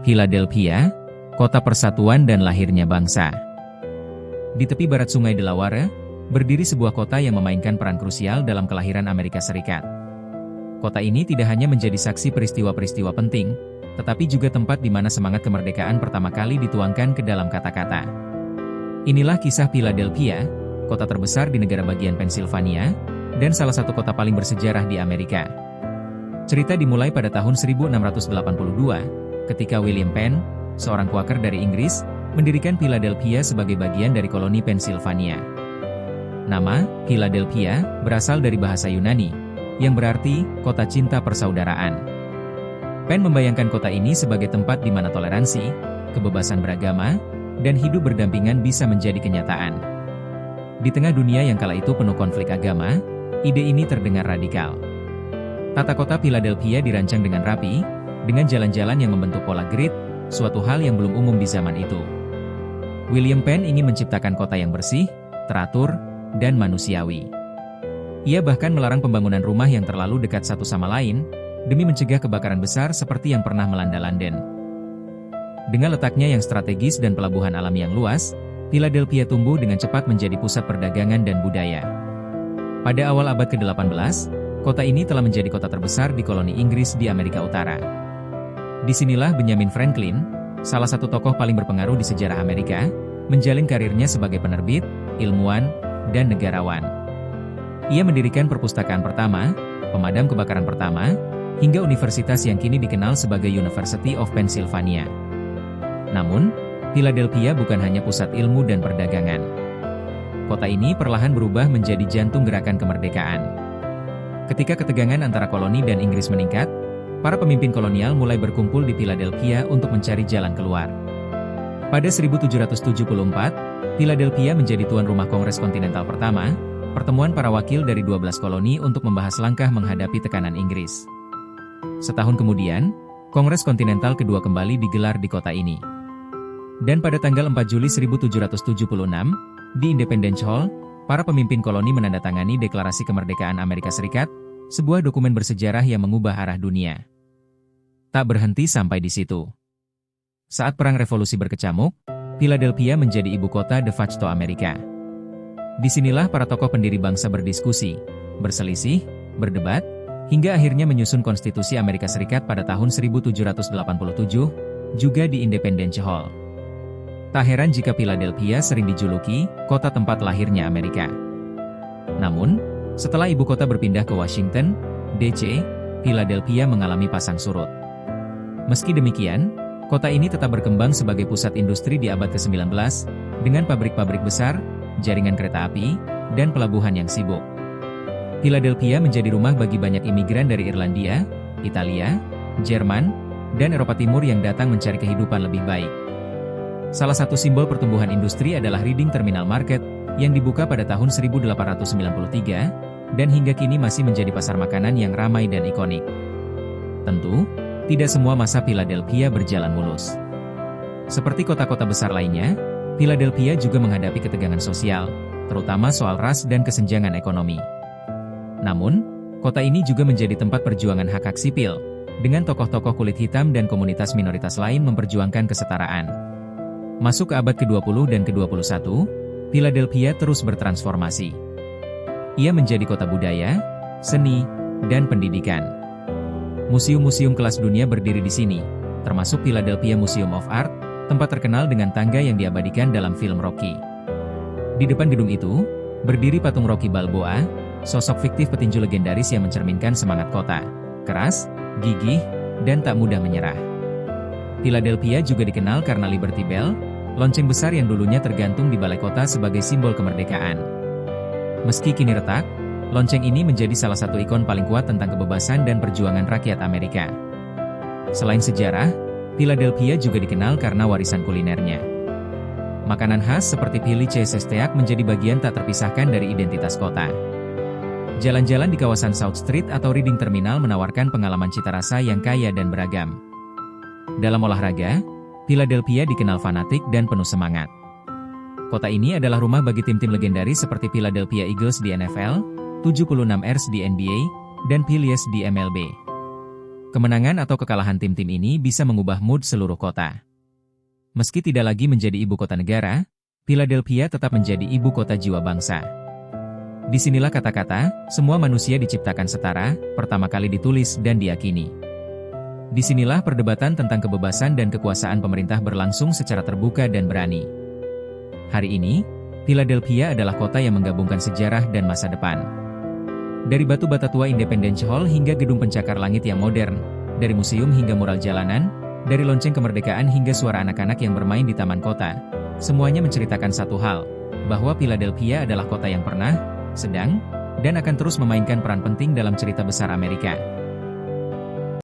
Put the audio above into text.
Philadelphia, kota persatuan dan lahirnya bangsa. Di tepi barat Sungai Delaware, berdiri sebuah kota yang memainkan peran krusial dalam kelahiran Amerika Serikat. Kota ini tidak hanya menjadi saksi peristiwa-peristiwa penting, tetapi juga tempat di mana semangat kemerdekaan pertama kali dituangkan ke dalam kata-kata. Inilah kisah Philadelphia, kota terbesar di negara bagian Pennsylvania, dan salah satu kota paling bersejarah di Amerika. Cerita dimulai pada tahun 1682, ketika William Penn, seorang Quaker dari Inggris, mendirikan Philadelphia sebagai bagian dari koloni Pennsylvania. Nama Philadelphia berasal dari bahasa Yunani, yang berarti kota cinta persaudaraan. Penn membayangkan kota ini sebagai tempat di mana toleransi, kebebasan beragama, dan hidup berdampingan bisa menjadi kenyataan. Di tengah dunia yang kala itu penuh konflik agama, ide ini terdengar radikal. Tata kota Philadelphia dirancang dengan rapi, dengan jalan-jalan yang membentuk pola grid, suatu hal yang belum umum di zaman itu. William Penn ingin menciptakan kota yang bersih, teratur, dan manusiawi. Ia bahkan melarang pembangunan rumah yang terlalu dekat satu sama lain, demi mencegah kebakaran besar seperti yang pernah melanda London. Dengan letaknya yang strategis dan pelabuhan alam yang luas, Philadelphia tumbuh dengan cepat menjadi pusat perdagangan dan budaya. Pada awal abad ke-18, kota ini telah menjadi kota terbesar di koloni Inggris di Amerika Utara. Disinilah Benjamin Franklin, salah satu tokoh paling berpengaruh di sejarah Amerika, menjalin karirnya sebagai penerbit, ilmuwan, dan negarawan. Ia mendirikan perpustakaan pertama, pemadam kebakaran pertama, hingga universitas yang kini dikenal sebagai University of Pennsylvania. Namun, Philadelphia bukan hanya pusat ilmu dan perdagangan. Kota ini perlahan berubah menjadi jantung gerakan kemerdekaan. Ketika ketegangan antara koloni dan Inggris meningkat, para pemimpin kolonial mulai berkumpul di Philadelphia untuk mencari jalan keluar. Pada 1774, Philadelphia menjadi tuan rumah Kongres Kontinental pertama, pertemuan para wakil dari 12 koloni untuk membahas langkah menghadapi tekanan Inggris. Setahun kemudian, Kongres Kontinental kedua kembali digelar di kota ini. Dan pada tanggal 4 Juli 1776, di Independence Hall, para pemimpin koloni menandatangani Deklarasi Kemerdekaan Amerika Serikat, sebuah dokumen bersejarah yang mengubah arah dunia. Tak berhenti sampai di situ. Saat Perang Revolusi berkecamuk, Philadelphia menjadi ibu kota de facto Amerika. Disinilah para tokoh pendiri bangsa berdiskusi, berselisih, berdebat, hingga akhirnya menyusun Konstitusi Amerika Serikat pada tahun 1787, juga di Independence Hall. Tak heran jika Philadelphia sering dijuluki kota tempat lahirnya Amerika. Namun, setelah ibu kota berpindah ke Washington, D.C., Philadelphia mengalami pasang surut. Meski demikian, kota ini tetap berkembang sebagai pusat industri di abad ke-19, dengan pabrik-pabrik besar, jaringan kereta api, dan pelabuhan yang sibuk. Philadelphia menjadi rumah bagi banyak imigran dari Irlandia, Italia, Jerman, dan Eropa Timur yang datang mencari kehidupan lebih baik. Salah satu simbol pertumbuhan industri adalah Reading Terminal Market, yang dibuka pada tahun 1893, dan hingga kini masih menjadi pasar makanan yang ramai dan ikonik. Tentu, tidak semua masa Philadelphia berjalan mulus. Seperti kota-kota besar lainnya, Philadelphia juga menghadapi ketegangan sosial, terutama soal ras dan kesenjangan ekonomi. Namun, kota ini juga menjadi tempat perjuangan hak-hak sipil, dengan tokoh-tokoh kulit hitam dan komunitas minoritas lain memperjuangkan kesetaraan. Masuk ke abad ke-20 dan ke-21, Philadelphia terus bertransformasi. Ia menjadi kota budaya, seni, dan pendidikan. Museum-museum kelas dunia berdiri di sini, termasuk Philadelphia Museum of Art, tempat terkenal dengan tangga yang diabadikan dalam film Rocky. Di depan gedung itu, berdiri patung Rocky Balboa, sosok fiktif petinju legendaris yang mencerminkan semangat kota, keras, gigih, dan tak mudah menyerah. Philadelphia juga dikenal karena Liberty Bell, lonceng besar yang dulunya tergantung di balai kota sebagai simbol kemerdekaan. Meski kini retak, lonceng ini menjadi salah satu ikon paling kuat tentang kebebasan dan perjuangan rakyat Amerika. Selain sejarah, Philadelphia juga dikenal karena warisan kulinernya. Makanan khas seperti Philly cheesesteak menjadi bagian tak terpisahkan dari identitas kota. Jalan-jalan di kawasan South Street atau Reading Terminal menawarkan pengalaman cita rasa yang kaya dan beragam. Dalam olahraga, Philadelphia dikenal fanatik dan penuh semangat. Kota ini adalah rumah bagi tim-tim legendaris seperti Philadelphia Eagles di NFL, 76ers di NBA, dan Phillies di MLB. Kemenangan atau kekalahan tim-tim ini bisa mengubah mood seluruh kota. Meski tidak lagi menjadi ibu kota negara, Philadelphia tetap menjadi ibu kota jiwa bangsa. Disinilah kata-kata, semua manusia diciptakan setara, pertama kali ditulis dan diyakini. Disinilah perdebatan tentang kebebasan dan kekuasaan pemerintah berlangsung secara terbuka dan berani. Hari ini, Philadelphia adalah kota yang menggabungkan sejarah dan masa depan. Dari batu bata tua Independence Hall hingga gedung pencakar langit yang modern, dari museum hingga mural jalanan, dari lonceng kemerdekaan hingga suara anak-anak yang bermain di taman kota, semuanya menceritakan satu hal, bahwa Philadelphia adalah kota yang pernah, sedang, dan akan terus memainkan peran penting dalam cerita besar Amerika.